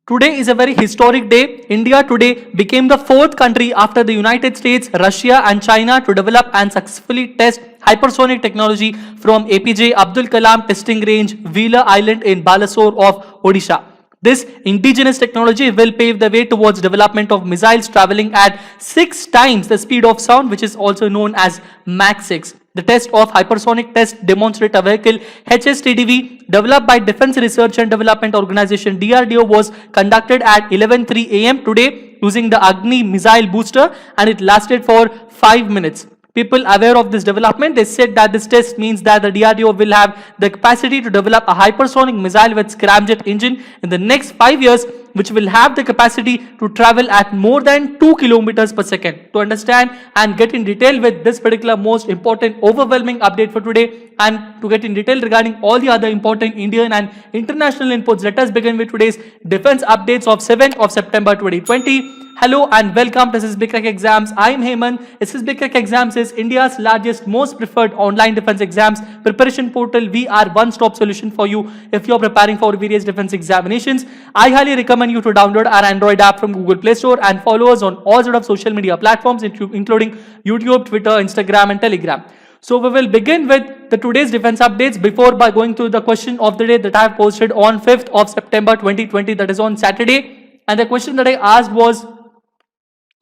Today is a very historic day. India today became the fourth country after the United States, Russia and China to develop and successfully test hypersonic technology from APJ Abdul Kalam Testing Range, Veela Island in Balasore of Odisha. This indigenous technology will pave the way towards development of missiles traveling at 6 times the speed of sound, which is also known as Mach 6. The test of hypersonic test demonstrator vehicle HSTDV developed by Defense Research and Development Organization DRDO was conducted at 11:03 am today using the Agni missile booster, and it lasted for 5 minutes. People aware of this development, they said that this test means that the DRDO will have the capacity to develop a hypersonic missile with scramjet engine in the next 5 years, which will have the capacity to travel at more than 2 kilometers per second. To understand and get in detail with this particular most important overwhelming update for today, and to get in detail regarding all the other important Indian and international inputs, let us begin with today's defense updates of 7th of September 2020. Hello and welcome to SSB Crack Exams. I am Heyman. SSB Crack Exams is India's largest, most preferred online defense exams preparation portal. We are one-stop solution for you if you are preparing for various defense examinations. I highly recommend you to download our Android app from Google Play Store and follow us on all sort of social media platforms, including YouTube, Twitter, Instagram, and Telegram. So we will begin with the today's defense updates by going to the question of the day that I have posted on 5th of September 2020, that is on Saturday. And the question that I asked was,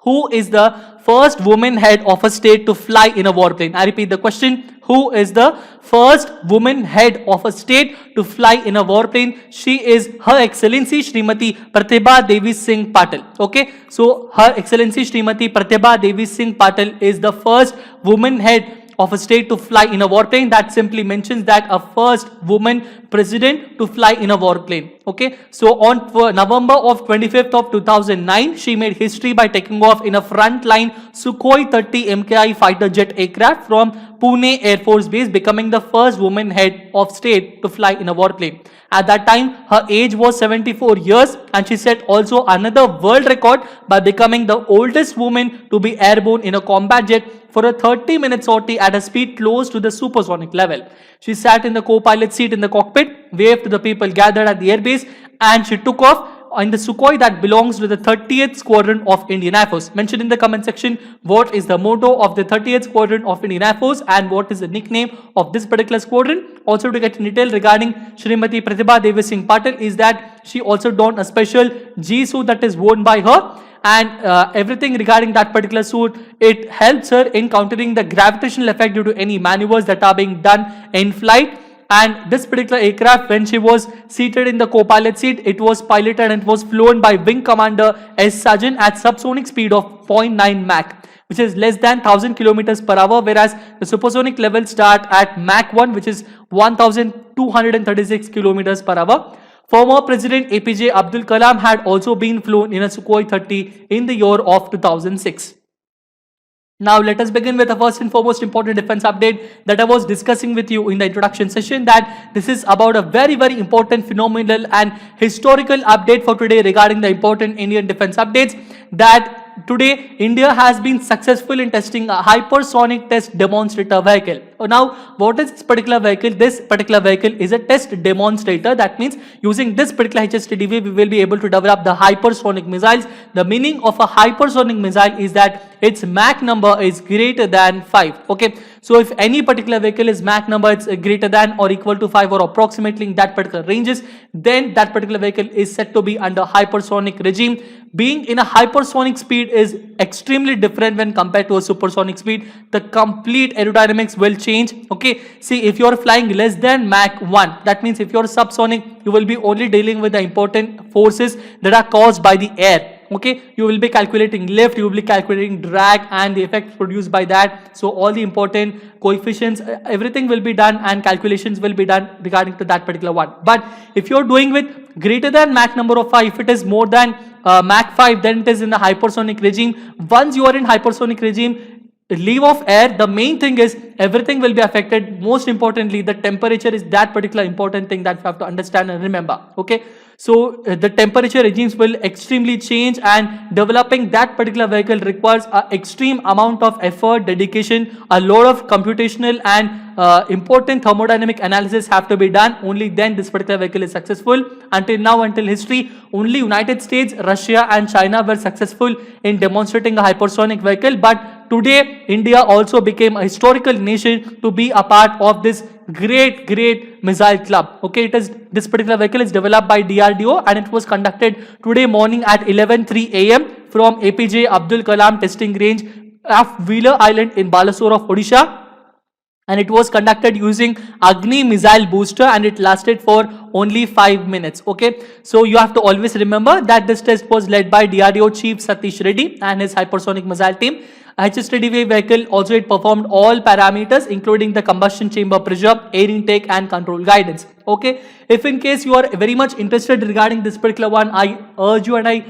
who is the first woman head of a state to fly in a warplane? I repeat the question. Who is the first woman head of a state to fly in a warplane? She is Her Excellency Srimati Pratibha Devi Singh Patil. Okay. So Her Excellency Srimati Pratibha Devi Singh Patil is the first woman head of a state to fly in a warplane. That simply mentions that a first woman president to fly in a warplane. Okay, so on November of 25th of 2009, she made history by taking off in a frontline Sukhoi 30 MKI fighter jet aircraft from Pune Air Force Base, becoming the first woman head of state to fly in a warplane. At that time, her age was 74 years, and she set also another world record by becoming the oldest woman to be airborne in a combat jet for a 30-minute sortie at a speed close to the supersonic level. She sat in the co-pilot seat in the cockpit, waved to the people gathered at the airbase, and she took off in the Sukhoi that belongs to the 30th Squadron of Indian Air Force. Mention in the comment section what is the motto of the 30th Squadron of Indian Air Force and what is the nickname of this particular squadron. Also, to get in detail regarding Srimati Pratibha Devi Singh Patil is that she also donned a special G suit that is worn by her, and everything regarding that particular suit, it helps her in countering the gravitational effect due to any maneuvers that are being done in flight. And this particular aircraft, when she was seated in the co-pilot seat, it was piloted and it was flown by Wing Commander S. Sajan at subsonic speed of 0.9 Mach, which is less than 1000 kilometers per hour, whereas the supersonic levels start at Mach 1, which is 1236 kilometers per hour. Former President APJ Abdul Kalam had also been flown in a Sukhoi 30 in the year of 2006. Now let us begin with the first and foremost important defense update that I was discussing with you in the introduction session, that this is about a very important phenomenal and historical update for today regarding the important Indian defense updates, that today India has been successful in testing a hypersonic test demonstrator vehicle. Now what is this particular vehicle? This particular vehicle is a test demonstrator. That means using this particular HSTDV we will be able to develop the hypersonic missiles. The meaning of a hypersonic missile is that its Mach number is greater than 5. Okay, so if any particular vehicle is Mach number it's greater than or equal to 5 or approximately in that particular ranges, then that particular vehicle is said to be under hypersonic regime. Being in a hypersonic speed is extremely different when compared to a supersonic speed. The complete aerodynamics will change. Okay, see, if you are flying less than Mach 1, that means if you are subsonic, you will be only dealing with the important forces that are caused by the air. Okay, you will be calculating lift, you will be calculating drag and the effect produced by that. So all the important coefficients, everything will be done and calculations will be done regarding to that particular one. But if you are doing with greater than Mach number of 5, if it is more than Mach 5, then it is in the hypersonic regime. Once you are in hypersonic regime, leave of air, the main thing is everything will be affected. Most importantly, the temperature is that particular important thing that you have to understand and remember. Okay, So the temperature regimes will extremely change, and developing that particular vehicle requires an extreme amount of effort, dedication, a lot of computational and important thermodynamic analysis have to be done. Only then this particular vehicle is successful. Until now, until history, only United States, Russia and China were successful in demonstrating a hypersonic vehicle. But today, India also became a historical nation to be a part of this great missile club. Okay, this particular vehicle is developed by DRDO, and it was conducted today morning at 11:03 a.m. from APJ Abdul Kalam testing range of Wheeler Island in Balasore of Odisha. And it was conducted using Agni missile booster, and it lasted for only 5 minutes. Okay, so you have to always remember that this test was led by DRDO Chief Satish Reddy and his hypersonic missile team. HSTDV vehicle also it performed all parameters including the combustion chamber pressure, air intake and control guidance. Okay, if in case you are very much interested regarding this particular one, I urge you, and I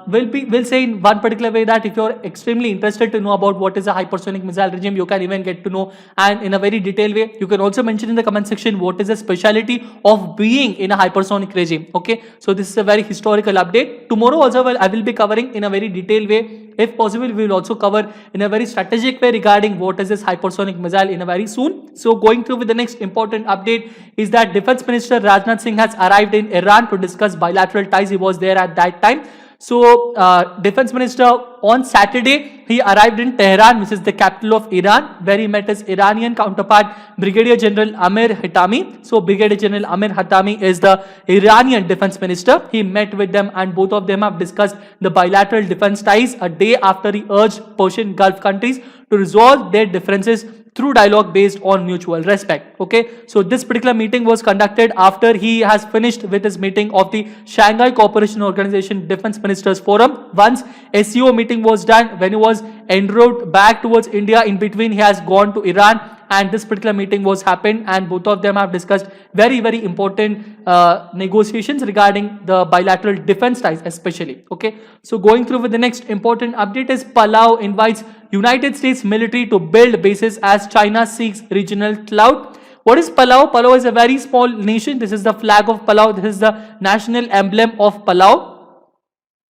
will say in one particular way that if you are extremely interested to know about what is a hypersonic missile regime, you can even get to know, and in a very detailed way. You can also mention in the comment section what is the speciality of being in a hypersonic regime. Okay, so this is a very historical update. Tomorrow also I will be covering in a very detailed way. If possible, we will also cover in a very strategic way regarding what is this hypersonic missile in a very soon. So going through with the next important update is that Defense Minister Rajnath Singh has arrived in Iran to discuss bilateral ties. He was there at that time. So Defense Minister on Saturday, he arrived in Tehran, which is the capital of Iran, where he met his Iranian counterpart Brigadier General Amir Hatami. So Brigadier General Amir Hatami is the Iranian Defense Minister. He met with them, and both of them have discussed the bilateral defense ties a day after he urged Persian Gulf countries to resolve their differences through dialogue based on mutual respect. Okay, so this particular meeting was conducted after he has finished with his meeting of the Shanghai Cooperation Organization Defense Ministers Forum. Once SCO meeting was done, when he was en route back towards India, in between he has gone to Iran, and this particular meeting was happened, and both of them have discussed very important negotiations regarding the bilateral defense ties especially. Okay, so going through with the next important update is Palau invites United States military to build bases as China seeks regional clout. What is Palau? Palau is a very small nation. This is the flag of Palau. This is the national emblem of Palau.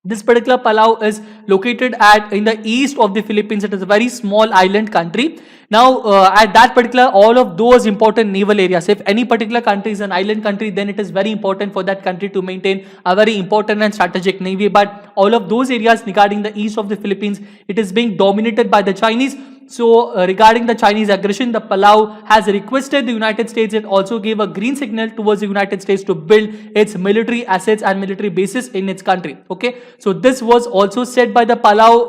This particular Palau is located in the east of the Philippines. It is a very small island country. Now, at that particular, all of those important naval areas, if any particular country is an island country, then it is very important for that country to maintain a very important and strategic navy. But all of those areas regarding the east of the Philippines, it is being dominated by the Chinese. So regarding the Chinese aggression, the Palau has requested the United States and also gave a green signal towards the United States to build its military assets and military bases in its country. Okay, so this was also said by the Palau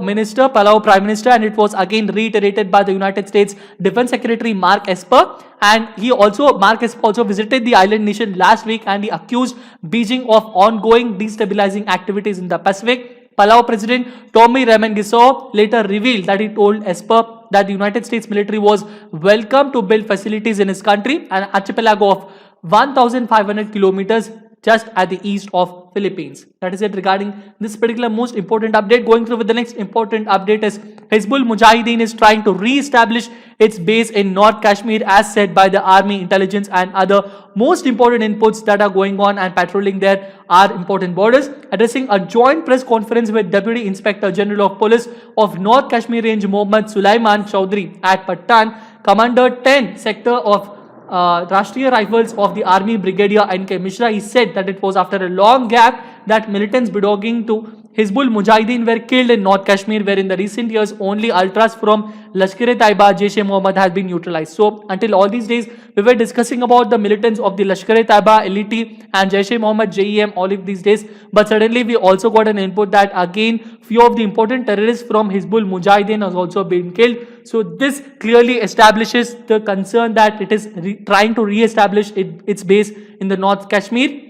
Prime Minister, and it was again reiterated by the United States Defense Secretary Mark Esper. And Mark Esper also visited the island nation last week, and he accused Beijing of ongoing destabilizing activities in the Pacific. Palau President Tommy Remengesau later revealed that he told Esper that the United States military was welcome to build facilities in his country, an archipelago of 1,500 kilometers just at the east of Philippines. That is it regarding this particular most important update. Going through with the next important update is Hizbul Mujahideen is trying to re-establish its base in North Kashmir, as said by the army, intelligence and other most important inputs that are going on and patrolling there are important borders. Addressing a joint press conference with Deputy Inspector General of Police of North Kashmir Range Mohammad Sulaiman Chaudhry at Pattan, Commander 10 Sector of Rashtriya Rifles of the Army Brigadier N.K. Mishra, he said that it was after a long gap that militants belonging to Hizbul Mujahideen were killed in North Kashmir, where in the recent years only ultras from Lashkar-e-Taiba, Jaish-e-Mohammed has been neutralized. So until all these days, we were discussing about the militants of the Lashkar-e-Taiba, LET and Jaish-e-Mohammed, JEM, all of these days. But suddenly we also got an input that again few of the important terrorists from Hizbul Mujahideen has also been killed. So this clearly establishes the concern that it is trying to re-establish its base in the North Kashmir.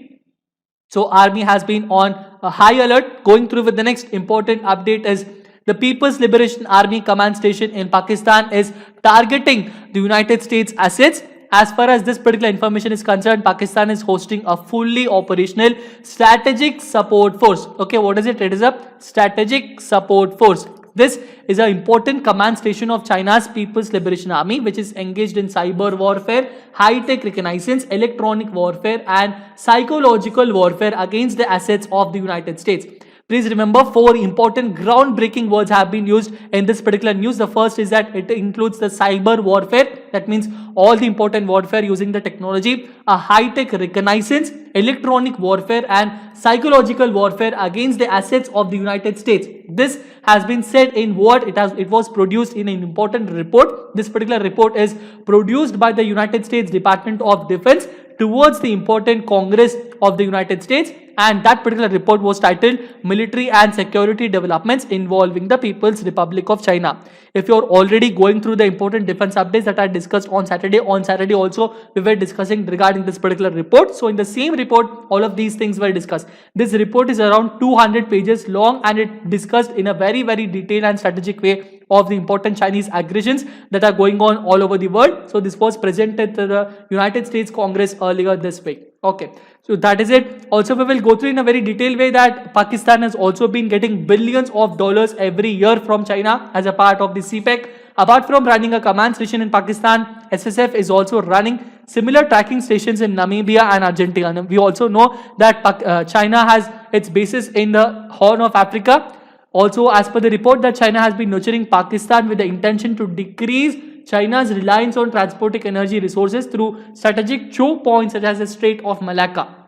So army has been on a high alert. Going through with the next important update is the People's Liberation Army Command Station in Pakistan is targeting the United States assets. As far as this particular information is concerned, Pakistan is hosting a fully operational strategic support force. Okay, what is it? It is a strategic support force. This is an important command station of China's People's Liberation Army, which is engaged in cyber warfare, high-tech reconnaissance, electronic warfare, and psychological warfare against the assets of the United States. Please remember, 4 important groundbreaking words have been used in this particular news. The first is that it includes the cyber warfare. That means all the important warfare using the technology, a high-tech reconnaissance, electronic warfare, and psychological warfare against the assets of the United States. This has been said in what it was produced in an important report. This particular report is produced by the United States Department of Defense towards the important Congress of the United States, and that particular report was titled Military and Security Developments Involving the People's Republic of China. If you're already going through the important defense updates that I discussed on Saturday also we were discussing regarding this particular report. So in the same report, all of these things were discussed. This report is around 200 pages long, and it discussed in a very detailed and strategic way of the important Chinese aggressions that are going on all over the world. So this was presented to the United States Congress earlier this week. Okay, so that is it. Also, we will go through in a very detailed way that Pakistan has also been getting billions of dollars every year from China as a part of the CPEC. Apart from running a command station in Pakistan, SSF is also running similar tracking stations in Namibia and Argentina. We also know that China has its bases in the Horn of Africa. Also, as per the report, that China has been nurturing Pakistan with the intention to decrease China's reliance on transporting energy resources through strategic choke points such as the Strait of Malacca.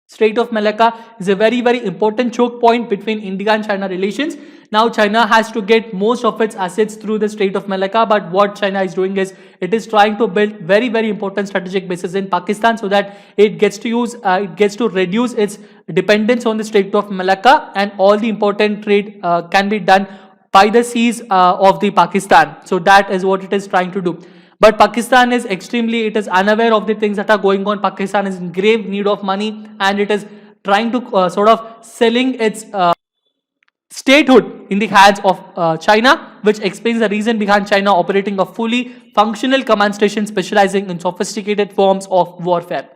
Strait of Malacca is a very important choke point between India and China relations. Now China has to get most of its assets through the Strait of Malacca, but what China is doing is it is trying to build very important strategic bases in Pakistan so that it gets to reduce its dependence on the Strait of Malacca, and all the important trade can be done by the seas of the Pakistan. So that is what it is trying to do. But Pakistan is unaware of the things that are going on. Pakistan is in grave need of money, and it is trying to sort of selling its statehood in the hands of China, which explains the reason behind China operating a fully functional command station specializing in sophisticated forms of warfare.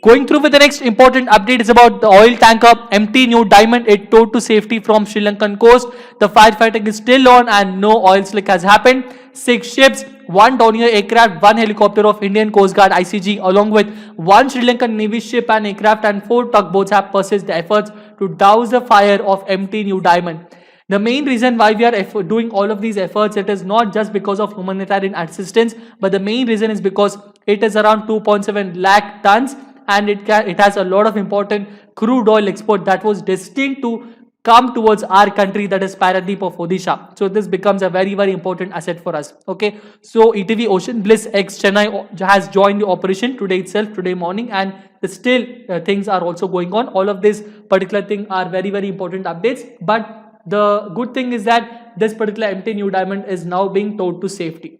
Going through with the next important update is about the oil tanker MT New Diamond. It towed to safety from Sri Lankan coast. The firefighting is still on and no oil slick has happened. 6 ships, 1 Dornier aircraft, 1 helicopter of Indian Coast Guard ICG along with 1 Sri Lankan Navy ship and aircraft and 4 tugboats have persisted the efforts to douse the fire of MT New Diamond. The main reason why we are doing all of these efforts, it is not just because of humanitarian assistance, but the main reason is because it is around 2.7 lakh tons, and it has a lot of important crude oil export that was destined to come towards our country, that is Paradeep of Odisha. So this becomes a very important asset for us. Okay, so ETV Ocean Bliss X Chennai has joined the operation today morning, and still things are also going on. All of these particular things are very important updates, but the good thing is that this particular MT New Diamond is now being towed to safety.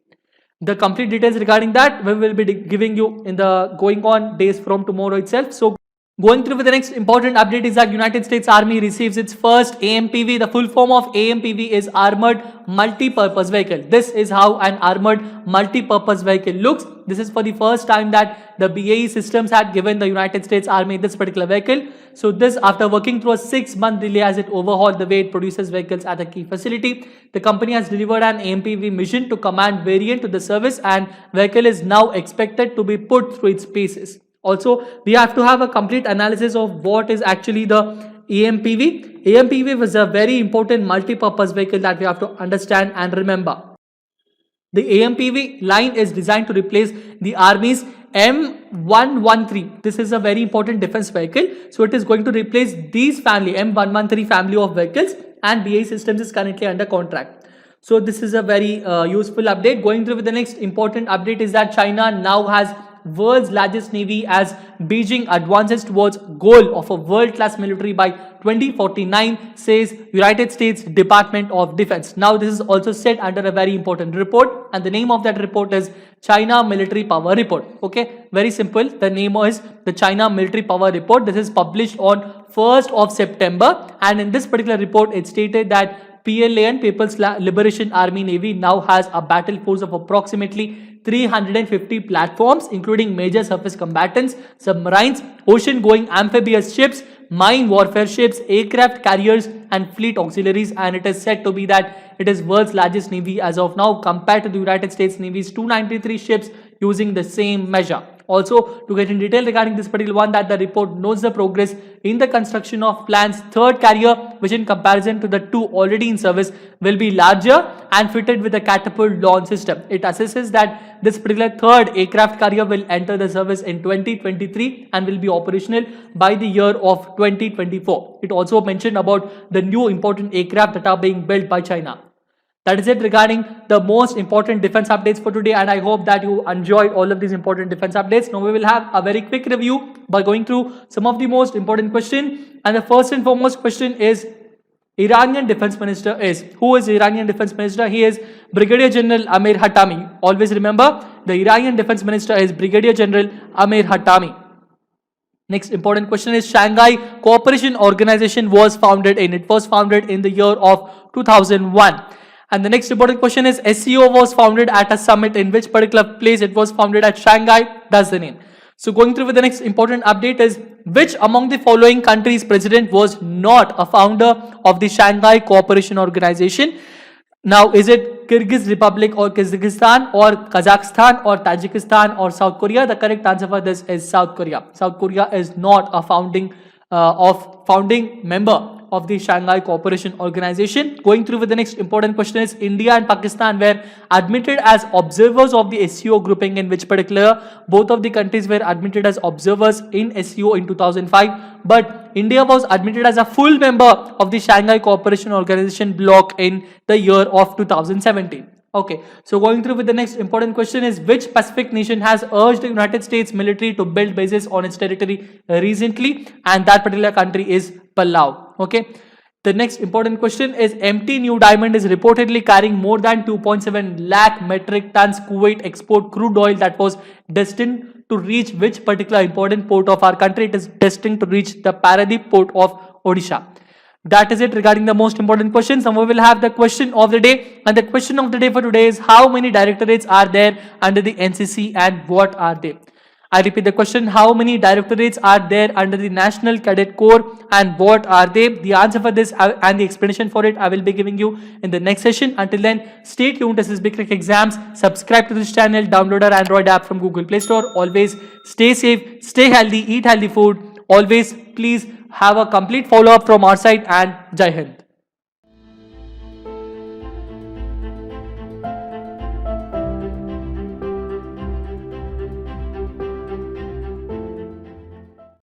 The complete details regarding that we will be giving you in the going on days from tomorrow itself. So going through with the next important update is that United States Army receives its first AMPV. The full form of AMPV is Armored Multi-Purpose Vehicle. This is how an Armored Multi-Purpose Vehicle looks. This is for the first time that the BAE Systems had given the United States Army this particular vehicle. So this after working through a 6-month delay as it overhauled the way it produces vehicles at a key facility. The company has delivered an AMPV mission to command variant to the service, and vehicle is now expected to be put through its paces. Also, we have to have a complete analysis of what is actually the AMPV. AMPV was a very important multi-purpose vehicle that we have to understand and remember. The AMPV line is designed to replace the Army's M113. This is a very important defense vehicle. So it is going to replace these family, M113 family of vehicles, and BAE Systems is currently under contract. So this is a very useful update. Going through with the next important update is that China now has world's largest navy as Beijing advances towards goal of a world-class military by 2049, says United States Department of Defense. Now this is also said under a very important report, and the name of that report is China Military Power Report. Okay, very simple. The name is the China Military Power Report. This is published on 1st of September, and in this particular report it stated that PLA, People's Liberation Army Navy, now has a battle force of approximately 350 platforms, including major surface combatants, submarines, ocean-going amphibious ships, mine warfare ships, aircraft carriers, and fleet auxiliaries. And it is said to be that it is world's largest navy as of now, compared to the United States Navy's 293 ships using the same measure. Also, to get in detail regarding this particular one, that the report notes the progress in the construction of plan's third carrier, which in comparison to the two already in service will be larger and fitted with a catapult launch system. It assesses that this particular third aircraft carrier will enter the service in 2023 and will be operational by the year of 2024. It also mentioned about the new important aircraft that are being built by China. That is it regarding the most important defense updates for today, and I hope that you enjoyed all of these important defense updates. Now we will have a very quick review by going through some of the most important questions. And the first and foremost question is, Iranian defense minister is, who is Iranian defense minister? He is Brigadier General Amir Hatami. Always remember, the Iranian defense minister is Brigadier General Amir Hatami. Next important question is, Shanghai Cooperation Organization was founded in. It was founded in the year of 2001. And the next important question is, SCO was founded at a summit in which particular place? It was founded at Shanghai. That's the name. So going through with the next important update is, which among the following countries' president was not a founder of the Shanghai Cooperation Organization? Now, is it Kyrgyz Republic or Kyrgyzstan or Kazakhstan or Tajikistan or South Korea? The correct answer for this is South Korea. South Korea is not a founding member of the Shanghai Cooperation Organization. Going through with the next important question is, India and Pakistan were admitted as observers of the SCO grouping, in which particular both of the countries were admitted as observers in SCO in 2005, but India was admitted as a full member of the Shanghai Cooperation Organization bloc in the year of 2017. Okay, so going through with the next important question is, which Pacific nation has urged the United States military to build bases on its territory recently? And that particular country is Palau. Okay, the next important question is, MT New Diamond is reportedly carrying more than 2.7 lakh metric tons Kuwait export crude oil that was destined to reach which particular important port of our country? It is destined to reach the Paradip port of Odisha. That is it regarding the most important questions. Now we will have the question of the day, and the question of the day for today is, how many directorates are there under the NCC and what are they? I repeat the question, how many directorates are there under the National Cadet Corps and what are they? The answer for this and the explanation for it I will be giving you in the next session. Until then, stay tuned to SSB Crack Exams. Subscribe to this channel, download our Android app from Google Play Store. Always stay safe, stay healthy, eat healthy food. Always please have a complete follow-up from our side, and Jai Hind.